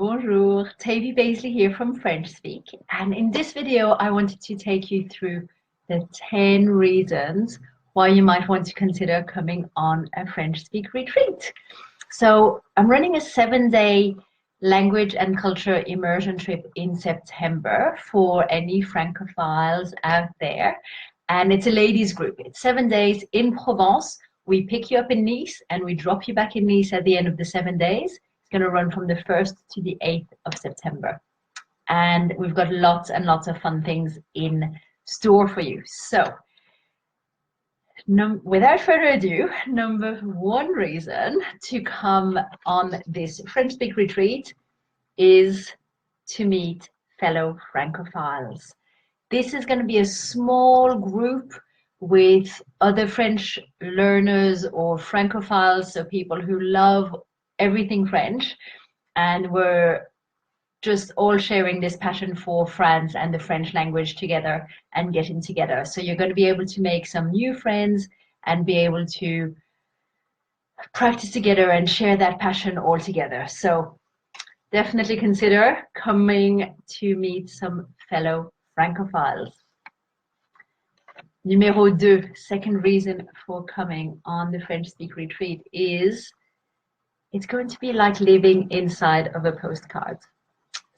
Bonjour, Tavy Baisley here from French Speak, and in this video I wanted to take you through the 10 reasons why you might want to consider coming on a French Speak retreat. So I'm running a 7-day language and culture immersion trip in September for any Francophiles out there, and it's a ladies group. It's 7 days in Provence. We pick you up in Nice and we drop you back in Nice at the end of the 7 days. Going to run from the 1st to the 8th of September. And we've got lots and lots of fun things in store for you. So without further ado, number one reason to come on this French Speak retreat is to meet fellow Francophiles. This is going to be a small group with other French learners or Francophiles, so people who love everything French, and we're just all sharing this passion for France and the French language together and getting together. So you're going to be able to make some new friends and be able to practice together and share that passion all together. So definitely consider coming to meet some fellow Francophiles. Numéro 2, second reason for coming on the French Speak retreat is it's going to be like living inside of a postcard.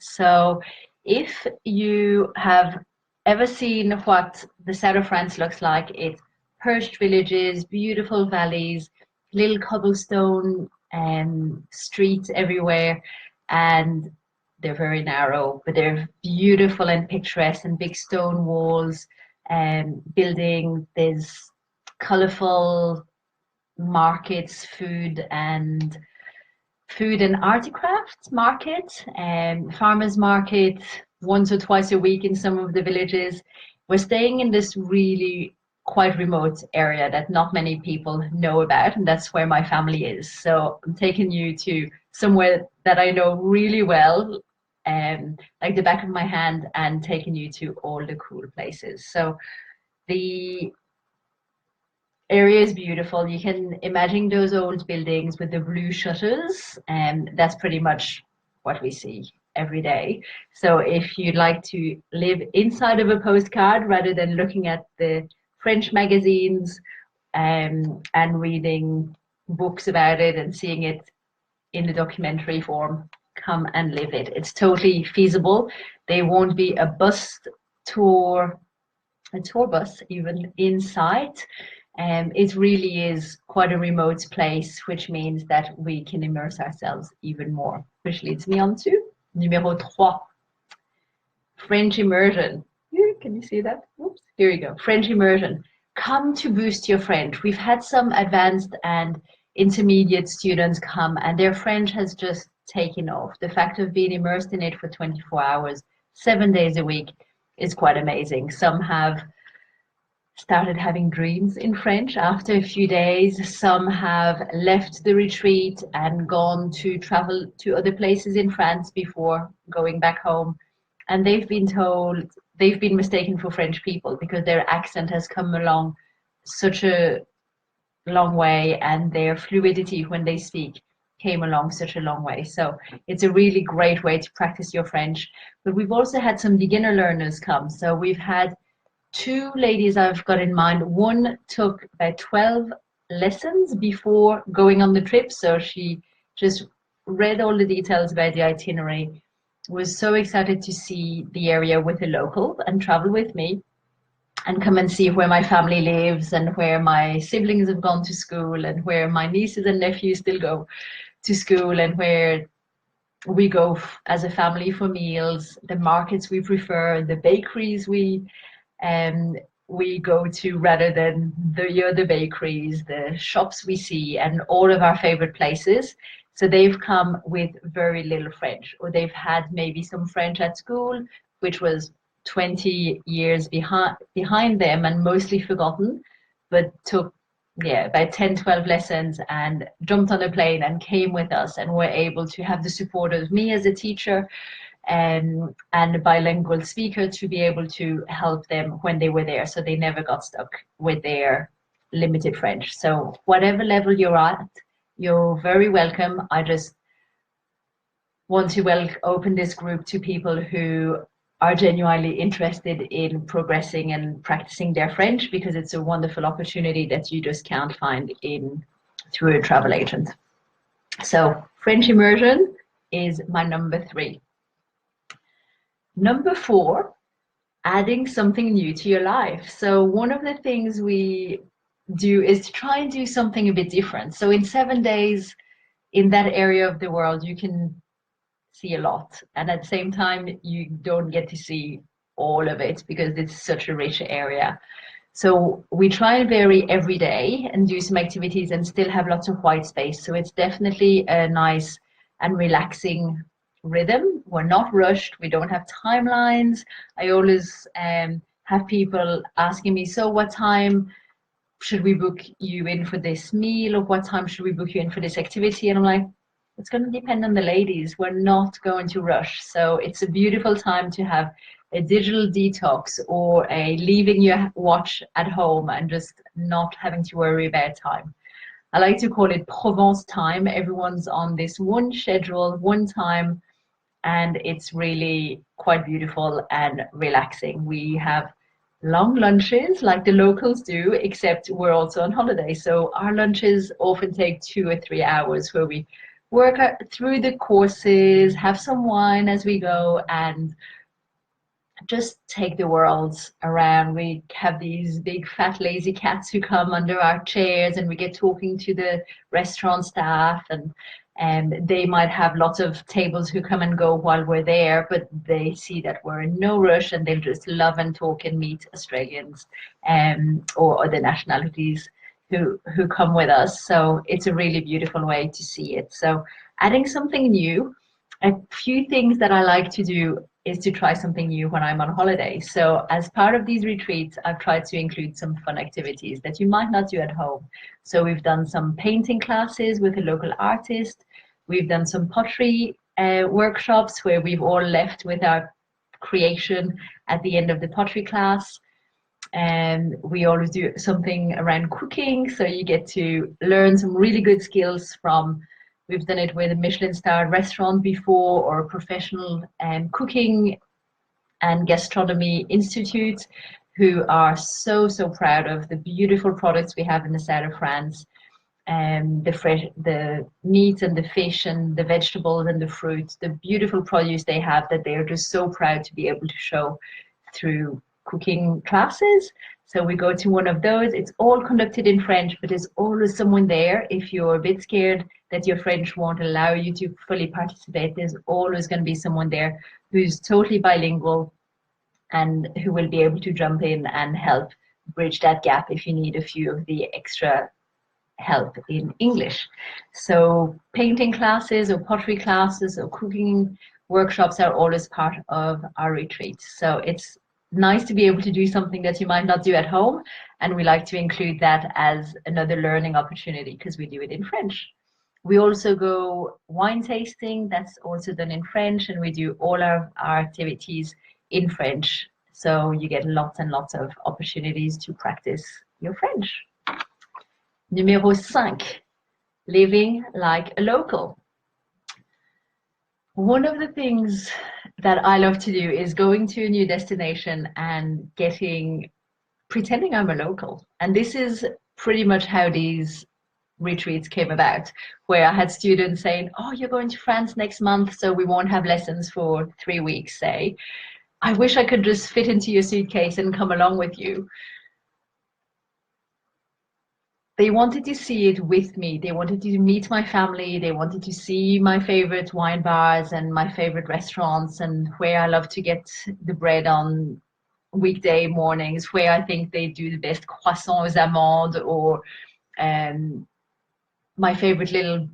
So if you have ever seen what the south of France looks like, it's perched villages, beautiful valleys, little cobblestone streets everywhere, and they're very narrow, but they're beautiful and picturesque, and big stone walls and building. There's colorful markets, food and articrafts market and farmers market once or twice a week in some of the villages. We're staying in this really quite remote area that not many people know about, and that's where my family is. So I'm taking you to somewhere that I know really well, like the back of my hand, and taking you to all the cool places. So the area is beautiful. You can imagine those old buildings with the blue shutters, and that's pretty much what we see every day. So if you'd like to live inside of a postcard rather than looking at the French magazines and reading books about it and seeing it in the documentary form, come and live it. It's totally feasible. There won't be a tour bus even in sight. It really is quite a remote place, which means that we can immerse ourselves even more, which leads me on to numéro 3, French immersion. Can you see that? Oops, here you go. French immersion. Come to boost your French. We've had some advanced and intermediate students come, and their French has just taken off. The fact of being immersed in it for 24 hours, 7 days a week is quite amazing. Some have started having dreams in French after a few days. Some have left the retreat and gone to travel to other places in France before going back home. And they've been mistaken for French people because their accent has come along such a long way, and their fluidity when they speak came along such a long way. So it's a really great way to practice your French. But we've also had some beginner learners come. So we've had 2 ladies I've got in mind. One took about 12 lessons before going on the trip. So she just read all the details about the itinerary, was so excited to see the area with a local and travel with me and come and see where my family lives and where my siblings have gone to school and where my nieces and nephews still go to school and where we go as a family for meals, the markets we prefer, the bakeries we go to rather than the other bakeries, the shops we see, and all of our favorite places. So they've come with very little French, or they've had maybe some French at school, which was 20 years behind them and mostly forgotten, but took about 10, 12 lessons and jumped on a plane and came with us, and were able to have the support of me as a teacher and a bilingual speaker to be able to help them when they were there, so they never got stuck with their limited French. So whatever level you're at, you're very welcome. I just want to open this group to people who are genuinely interested in progressing and practicing their French, because it's a wonderful opportunity that you just can't find in through a travel agent. So French immersion is my number 3. Number 4, adding something new to your life. So one of the things we do is to try and do something a bit different. So in 7 days in that area of the world, you can see a lot. And at the same time, you don't get to see all of it because it's such a rich area. So we try and vary every day and do some activities and still have lots of white space. So it's definitely a nice and relaxing rhythm. We're not rushed. We don't have timelines. I always have people asking me, so what time should we book you in for this meal, or what time should we book you in for this activity? And I'm like, it's going to depend on the ladies. We're not going to rush. So it's a beautiful time to have a digital detox or a leaving your watch at home and just not having to worry about time. I like to call it Provence time. Everyone's on this one schedule, one time, and it's really quite beautiful and relaxing. We have long lunches like the locals do, except we're also on holiday. So our lunches often take 2 or 3 hours where we work through the courses, have some wine as we go, and just take the world around. We have these big fat lazy cats who come under our chairs, and we get talking to the restaurant staff, and they might have lots of tables who come and go while we're there, but they see that we're in no rush and they'll just love and talk and meet Australians or other nationalities who come with us. So it's a really beautiful way to see it. So adding something new. A few things that I like to do is to try something new when I'm on holiday. So as part of these retreats, I've tried to include some fun activities that you might not do at home. So we've done some painting classes with a local artist. We've done some pottery workshops where we've all left with our creation at the end of the pottery class. And we always do something around cooking. So you get to learn some really good skills from. We've done it with a Michelin-starred restaurant before, or a professional cooking and gastronomy institute, who are so proud of the beautiful products we have in the south of France, and the meat and the fish and the vegetables and the fruit, the beautiful produce they have that they are just so proud to be able to show through cooking classes. So we go to one of those. It's all conducted in French, but there's always someone there. If you're a bit scared that your French won't allow you to fully participate, there's always going to be someone there who's totally bilingual and who will be able to jump in and help bridge that gap if you need a few of the extra help in English. So painting classes or pottery classes or cooking workshops are always part of our retreats. So it's nice to be able to do something that you might not do at home, and we like to include that as another learning opportunity because we do it in French. We also go wine tasting, that's also done in French, and we do all our activities in French. So you get lots and lots of opportunities to practice your French. Numéro 5, living like a local. One of the things that I love to do is going to a new destination and pretending I'm a local. And this is pretty much how these retreats came about, where I had students saying, oh, you're going to France next month, so we won't have lessons for 3 weeks, say. I wish I could just fit into your suitcase and come along with you. They wanted to see it with me. They wanted to meet my family. They wanted to see my favorite wine bars and my favorite restaurants, and where I love to get the bread on weekday mornings, where I think they do the best croissant aux amandes, or my favorite little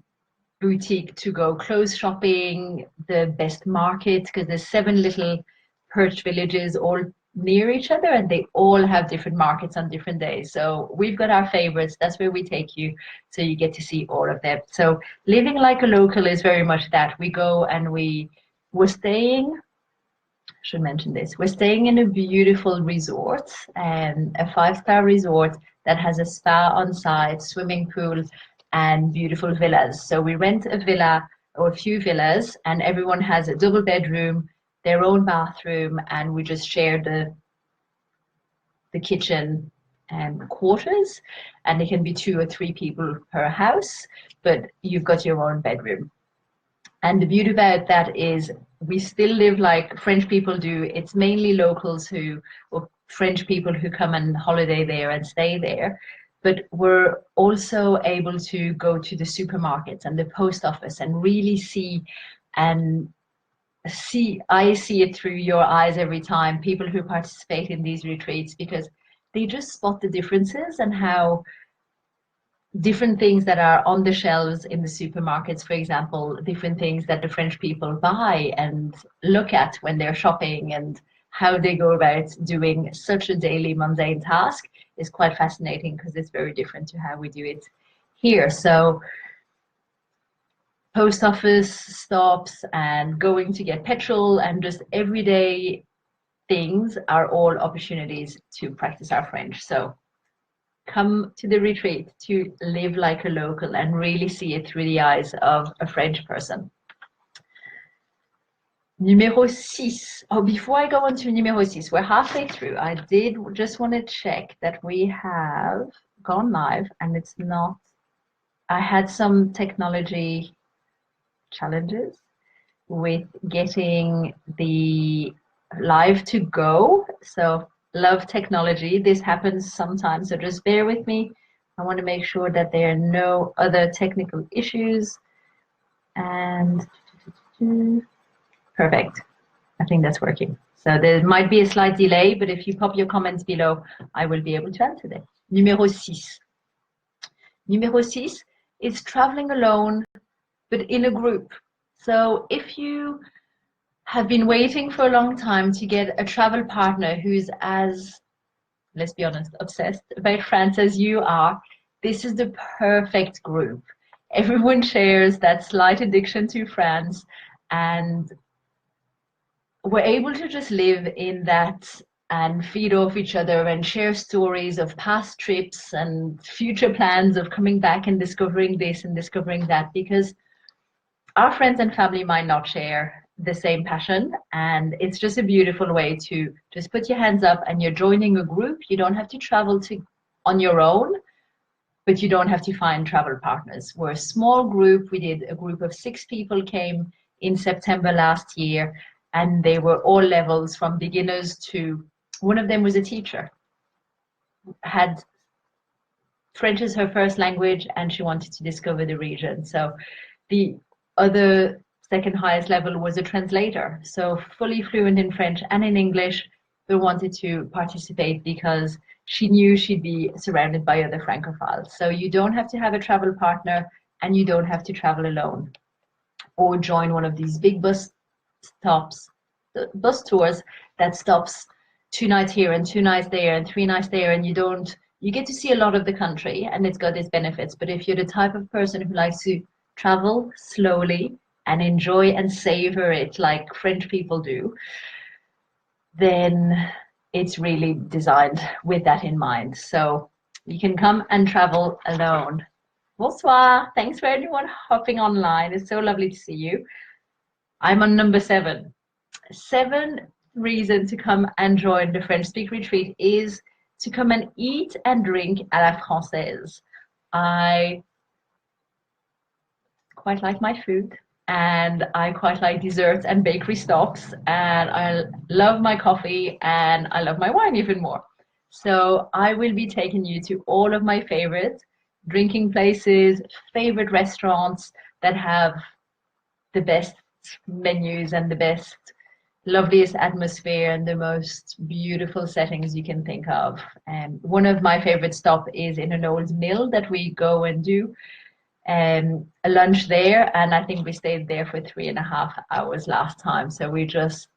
boutique to go clothes shopping, the best market, because there's 7 little perch villages all near each other, and they all have different markets on different days. So we've got our favorites. That's where we take you, so you get to see all of them. So living like a local is very much that. We go and we're staying, I should mention this, we're staying in a beautiful resort, a 5-star resort that has a spa on site, swimming pool, and beautiful villas. So we rent a villa or a few villas, and everyone has a double bedroom, their own bathroom, and we just share the kitchen and quarters, and it can be 2 or 3 people per house, but you've got your own bedroom. And the beauty about that is we still live like French people do. It's mainly locals who, or French people who come and holiday there and stay there. But we're also able to go to the supermarkets and the post office and really see and I see it through your eyes every time, people who participate in these retreats, because they just spot the differences and how different things that are on the shelves in the supermarkets, for example, different things that the French people buy and look at when they're shopping, and how they go about doing such a daily mundane task is quite fascinating, because it's very different to how we do it here. So post office stops and going to get petrol and just everyday things are all opportunities to practice our French. So come to the retreat to live like a local and really see it through the eyes of a French person. Numéro 6. Oh, before I go on to numéro 6, we're halfway through. I did just want to check that we have gone live, and it's not, I had some technology challenges with getting the live to go. So love technology. This happens sometimes, so just bear with me. I want to make sure that there are no other technical issues. And perfect. I think that's working. So there might be a slight delay, but if you pop your comments below, I will be able to answer them. Numéro 6. Numéro 6 is traveling alone, but in a group. So if you have been waiting for a long time to get a travel partner who's as, let's be honest, obsessed about France as you are, this is the perfect group. Everyone shares that slight addiction to France, and we're able to just live in that and feed off each other and share stories of past trips and future plans of coming back and discovering this and discovering that, because our friends and family might not share the same passion, and it's just a beautiful way to just put your hands up and you're joining a group. You don't have to travel on your own, but you don't have to find travel partners. We're a small group. We did a group of 6 people came in September last year, and they were all levels from beginners to, one of them was a teacher, had French as her first language, and she wanted to discover the region. So the other second highest level was a translator, so fully fluent in French and in English, but wanted to participate because she knew she'd be surrounded by other Francophiles. So you don't have to have a travel partner, and you don't have to travel alone or join one of these big bus tours that stops 2 nights here and 2 nights there and 3 nights there, and you get to see a lot of the country, and it's got its benefits. But if you're the type of person who likes to travel slowly and enjoy and savor it like French people do, then it's really designed with that in mind. So you can come and travel alone. Bonsoir. Thanks for everyone hopping online. It's so lovely to see you. I'm on number 7. 7 reason to come and join the French Speak Retreat is to come and eat and drink à la française. I quite like my food, and I quite like desserts and bakery stops, and I love my coffee, and I love my wine even more. So I will be taking you to all of my favorite drinking places, favorite restaurants that have the best menus and the best, loveliest atmosphere and the most beautiful settings you can think of. And one of my favorite stops is in an old mill that we go and do a lunch there, and I think we stayed there for 3.5 hours last time. So we just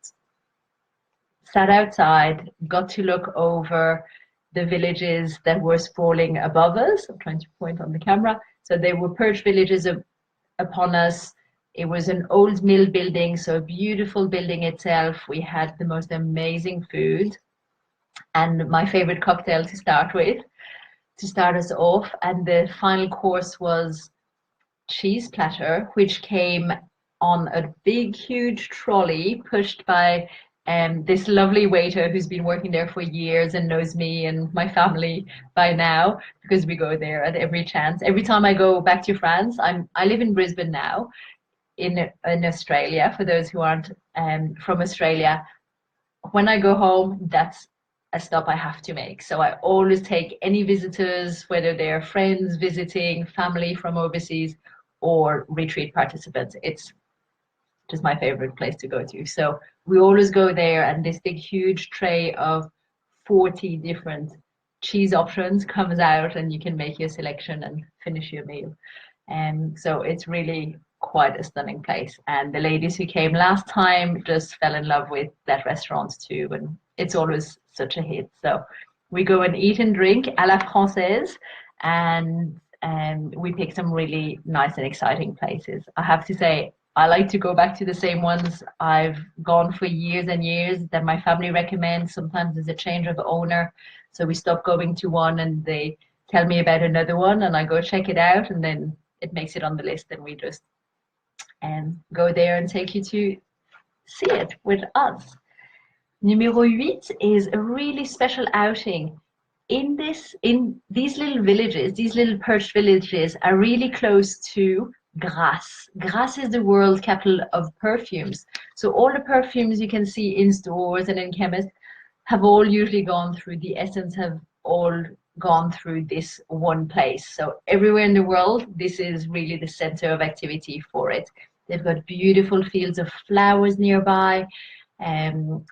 sat outside, got to look over the villages that were sprawling above us. I'm trying to point on the camera. So they were perched villages upon us. It was an old mill building, so a beautiful building itself. We had the most amazing food and my favorite cocktail to start with, to start us off. And the final course was cheese platter, which came on a big, huge trolley pushed by this lovely waiter who's been working there for years and knows me and my family by now because we go there at every chance. Every time I go back to France, I live in Brisbane now in Australia. For those who aren't from Australia, when I go home, that's a stop I have to make. So I always take any visitors, whether they're friends visiting, family from overseas, or retreat participants. It's just my favorite place to go to. So we always go there, and this big, huge tray of 40 different cheese options comes out, and you can make your selection and finish your meal. And so it's really quite a stunning place. And the ladies who came last time just fell in love with that restaurant too. And it's always such a hit. So we go and eat and drink à la française, and we pick some really nice and exciting places. I have to say, I like to go back to the same ones I've gone for years and years that my family recommends. Sometimes there's a change of owner, so we stop going to one and they tell me about another one, and I go check it out, and then it makes it on the list, and we just go there and take you to see it with us. Numéro 8 is a really special outing. In these little villages, these little perched villages are really close to Grasse. Grasse is the world capital of perfumes. So all the perfumes you can see in stores and in chemists have all usually gone through, the essence have all gone through this one place. So everywhere in the world, this is really the center of activity for it. They've got beautiful fields of flowers nearby, and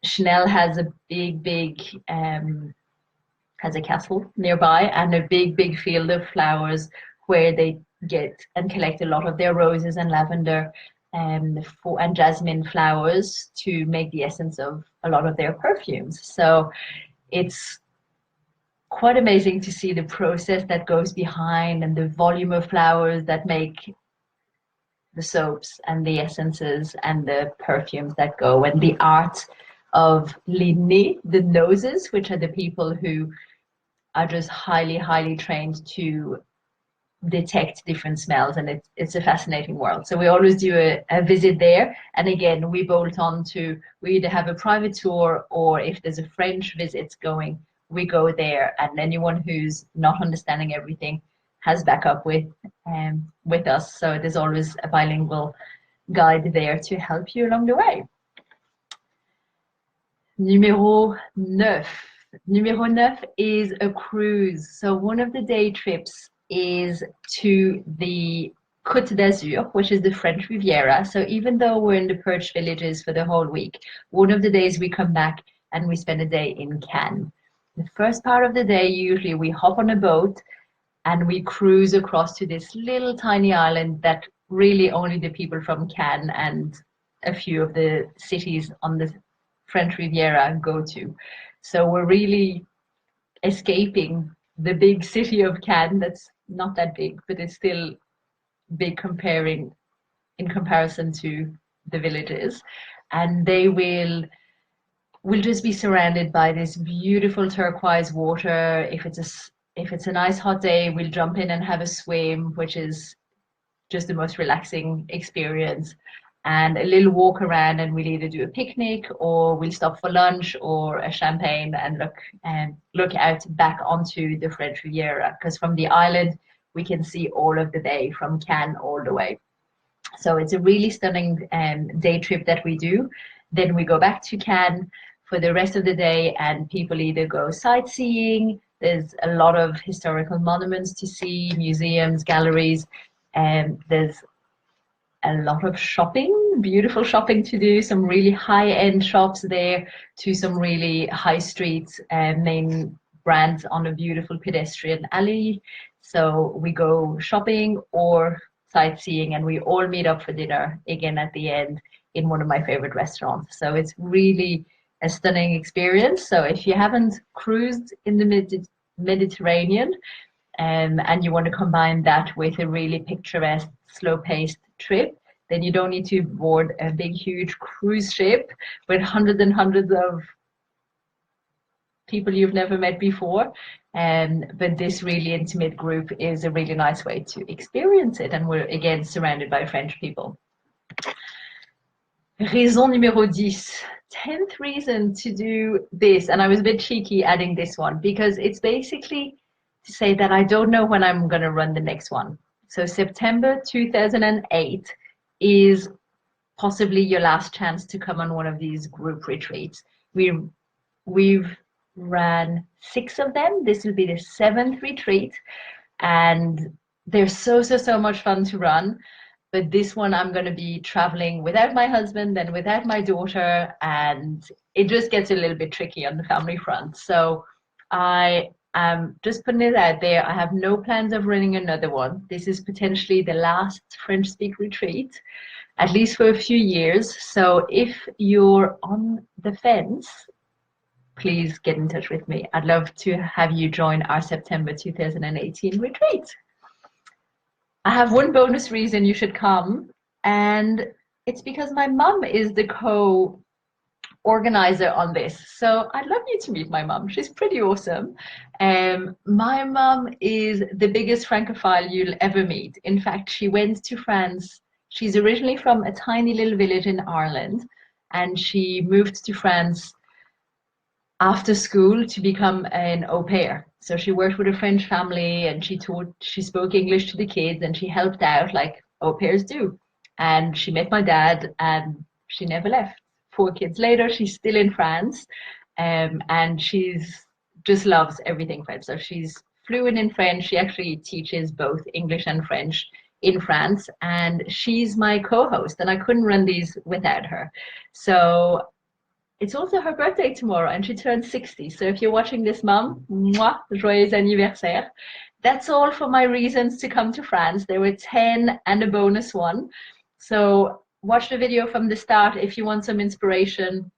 Chanel has a big has a castle nearby and a big field of flowers where they get and collect a lot of their roses and lavender and jasmine flowers to make the essence of a lot of their perfumes. So it's quite amazing to see the process that goes behind and the volume of flowers that make the soaps and the essences and the perfumes that go, and the art of les nez, the noses, which are the people who are just highly trained to detect different smells, and it's a fascinating world. So we always do a visit there, and again we bolt on to, we either have a private tour, or if there's a French visit going, we go there, and anyone who's not understanding everything has backup with us. So there's always a bilingual guide there to help you along the way. Numéro 9. Numéro 9 is a cruise. So one of the day trips is to the Côte d'Azur, which is the French Riviera. So even though we're in the perched villages for the whole week, one of the days we come back and we spend a day in Cannes. The first part of the day, usually we hop on a boat and we cruise across to this little tiny island that really only the people from Cannes and a few of the cities on the French Riviera go to. So we're really escaping the big city of Cannes. That's not that big, but it's still big in comparison to the villages. And we'll just be surrounded by this beautiful turquoise water. If it's a nice hot day, we'll jump in and have a swim, which is just the most relaxing experience, and a little walk around, and we'll either do a picnic or we'll stop for lunch or a champagne and look out back onto the French Riviera, because from the island we can see all of the day from Cannes all the way. So it's a really stunning day trip that we do. Then we go back to Cannes for the rest of the day, and people either go sightseeing. There's a lot of historical monuments to see, museums, galleries, and there's a lot of shopping, beautiful shopping to do, some really high-end shops there to some really high street main brands on a beautiful pedestrian alley. So we go shopping or sightseeing, and we all meet up for dinner again at the end in one of my favorite restaurants. So it's really a stunning experience. So if you haven't cruised in the Mediterranean and you want to combine that with a really picturesque, slow-paced trip, then you don't need to board a big, huge cruise ship with hundreds and hundreds of people you've never met before. But this really intimate group is a really nice way to experience it. And we're, again, surrounded by French people. Raison numéro 10. 10th reason to do this. And I was a bit cheeky adding this one because it's basically to say that I don't know when I'm going to run the next one. So September 2008 is possibly your last chance to come on one of these group retreats. We've ran 6 of them. This will be the 7th retreat, and they're so much fun to run. But this one, I'm going to be traveling without my husband and without my daughter, and it just gets a little bit tricky on the family front. So I am just putting it out there. I have no plans of running another one. This is potentially the last French speak retreat, at least for a few years. So if you're on the fence, please get in touch with me. I'd love to have you join our September 2018 retreat. I have one bonus reason you should come, and it's because my mum is the co-organizer on this. So I'd love you to meet my mum. She's pretty awesome. My mum is the biggest Francophile you'll ever meet. In fact, she went to France. She's originally from a tiny little village in Ireland, and she moved to France after school to become an au pair. So she worked with a French family and she spoke English to the kids and she helped out like au pairs do. And she met my dad and she never left. 4 kids later, she's still in France, and she's just loves everything French. So she's fluent in French. She actually teaches both English and French in France, and she's my co-host, and I couldn't run these without her. So it's also her birthday tomorrow, and she turns 60. So if you're watching this, Mum, moi, joyeux anniversaire. That's all for my reasons to come to France. There were 10 and a bonus one. So watch the video from the start if you want some inspiration.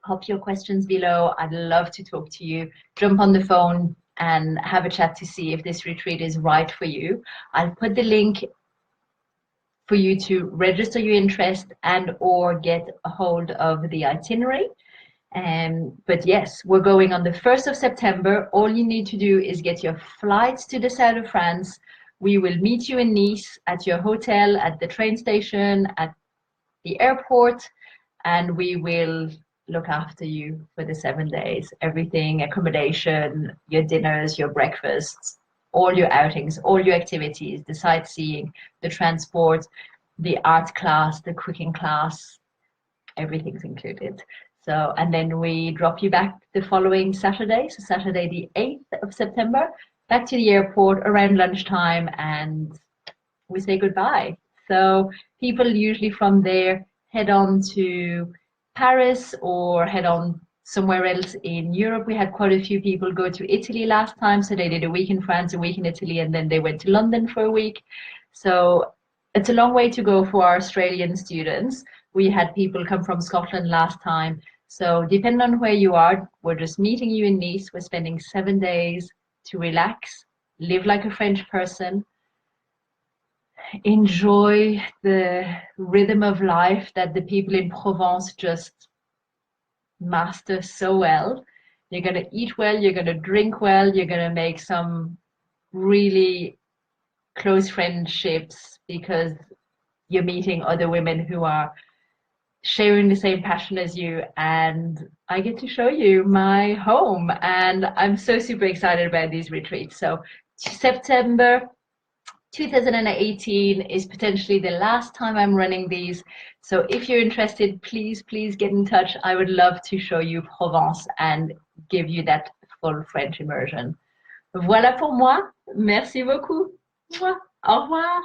Pop your questions below. I'd love to talk to you. Jump on the phone and have a chat to see if this retreat is right for you. I'll put the link for you to register your interest and or get a hold of the itinerary. But yes, we're going on the 1st of September. All you need to do is get your flights to the south of France. We will meet you in Nice at your hotel, at the train station, at the airport, and we will look after you for the 7 days. Everything, accommodation, your dinners, your breakfasts, all your outings, all your activities, the sightseeing, the transport, the art class, the cooking class, everything's included. So, and then we drop you back the following Saturday, so Saturday the 8th of September, back to the airport around lunchtime, and we say goodbye. So people usually from there head on to Paris or head on somewhere else in Europe. We had quite a few people go to Italy last time, so they did a week in France, a week in Italy, and then they went to London for a week. So it's a long way to go for our Australian students. We had people come from Scotland last time. So depending on where you are, we're just meeting you in Nice. We're spending 7 days to relax, live like a French person, enjoy the rhythm of life that the people in Provence just master so well. You're going to eat well, you're going to drink well, you're going to make some really close friendships because you're meeting other women who are sharing the same passion as you, and I get to show you my home, and I'm so super excited about these retreats. So September 2018 is potentially the last time I'm running these. So if you're interested, please get in touch. I would love to show you Provence and give you that full French immersion. Voilà pour moi. Merci beaucoup. Au revoir.